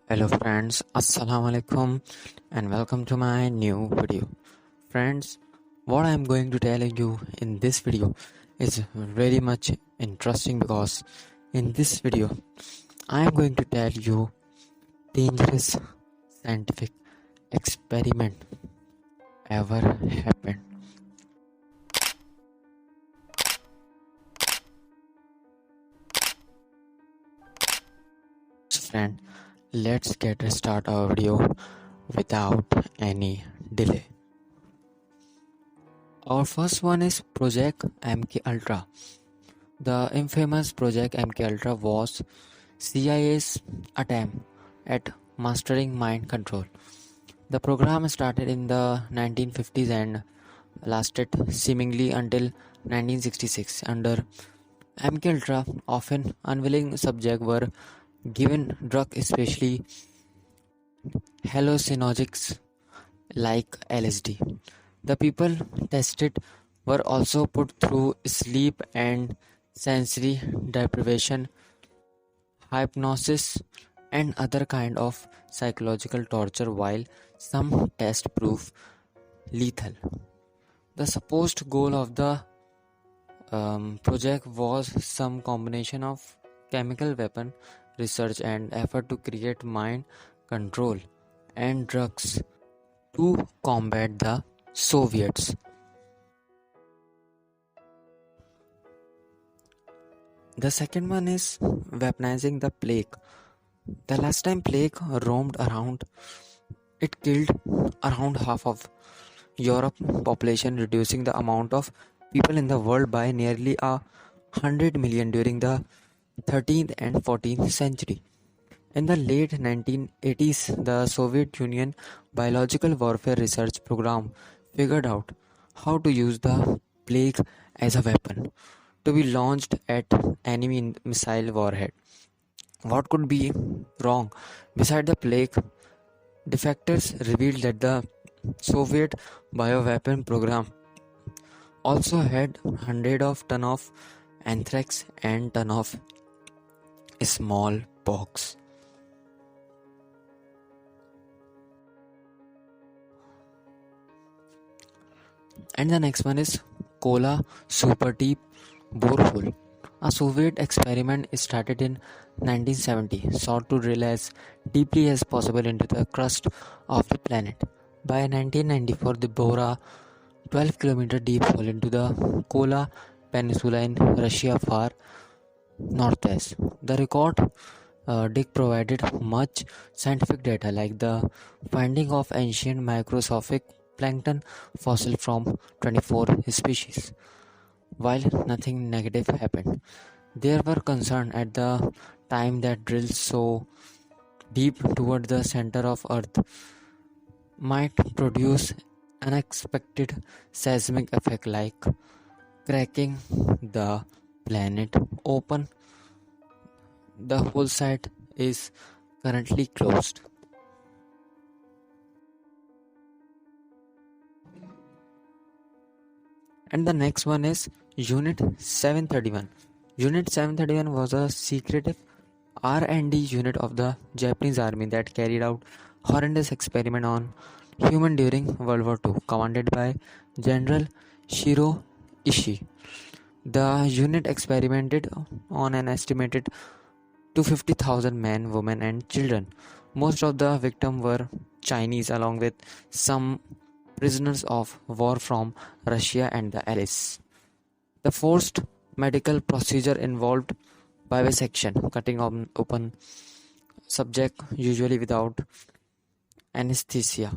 Hello friends, Assalamu alaikum and welcome to my new video. Friends, what I am going to tell you in this video is very much interesting because in this video I am going to tell you dangerous scientific experiment ever happened. So friend, let's get start our video without any delay. Our first one is Project MK Ultra. The infamous Project MK Ultra was CIA's attempt at mastering mind control. The program started in the 1950s and lasted seemingly until 1966. Under MK Ultra, often unwilling subjects were given drugs, especially hallucinogens like LSD. The people tested were also put through sleep and sensory deprivation, hypnosis, and other kind of psychological torture, while some tests prove lethal. The supposed goal of the project was some combination of chemical weapon research and effort to create mind control and drugs to combat the Soviets. The second one is weaponizing the plague. The last time plague roamed around, it killed around half of Europe population, reducing the amount of people in the world by nearly 100 million during the 13th and 14th century. In the late 1980s, the Soviet Union Biological Warfare Research Program figured out how to use the plague as a weapon to be launched at enemy missile warhead. What could be wrong? Beside the plague, defectors revealed that the Soviet bioweapon program also had hundreds of tons of anthrax and tons of smallpox. And the next one is kola superdeep borehole. A Soviet experiment started in 1970 sought to drill as deeply as possible into the crust of the planet. By 1994, they bored a 12-kilometer deep hole into the Kola Peninsula in Russia far northwest. The record dig provided much scientific data like the finding of ancient microscopic plankton fossil from 24 species. While nothing negative happened, there were concerns at the time that drills so deep toward the center of Earth might produce unexpected seismic effect like cracking the planet open. The whole site is currently closed. And the next one is Unit 731. Unit 731 was a secretive R&D unit of the Japanese army that carried out horrendous experiment on human during World War II, commanded by General Shiro Ishii. The unit experimented on an estimated 250,000 men, women, and children. Most of the victims were Chinese, along with some prisoners of war from Russia and the Allies. The forced medical procedure involved vivisection, cutting open subject usually without anesthesia,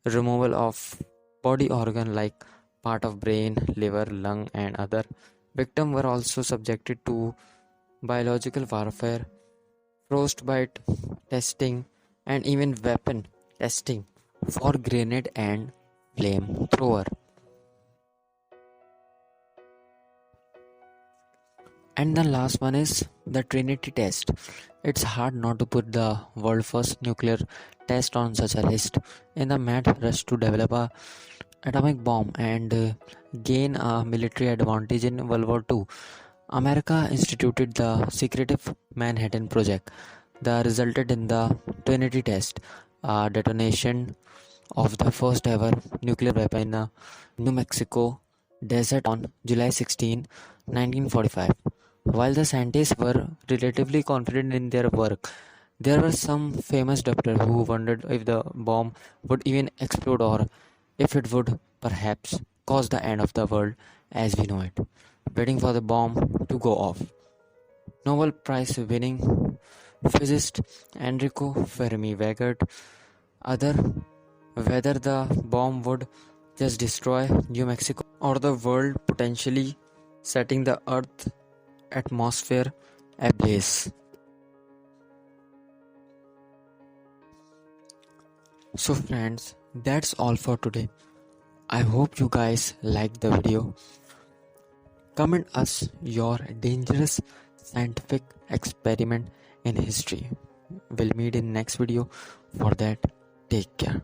removal of body organ like part of brain, liver, lung, and other. Victims were also subjected to biological warfare, frostbite testing, and even weapon testing for grenade and flamethrower. And the last one is the Trinity test. It's hard not to put the world first nuclear test on such a list. In the mad rush to develop a atomic bomb and gain a military advantage in World War II, America instituted the secretive Manhattan Project that resulted in the Trinity test, a detonation of the first ever nuclear weapon in the New Mexico desert on July 16, 1945. While the scientists were relatively confident in their work, there were some famous doctors who wondered if the bomb would even explode or if it would perhaps cause the end of the world as we know it, waiting for the bomb to go off. Nobel Prize winning physicist Enrico Fermi wagered other whether the bomb would just destroy New Mexico or the world, potentially setting the Earth atmosphere ablaze. So friends, that's all for today. I hope you guys liked the video. Comment us your dangerous scientific experiment in history. We'll meet in next video. For that, take care.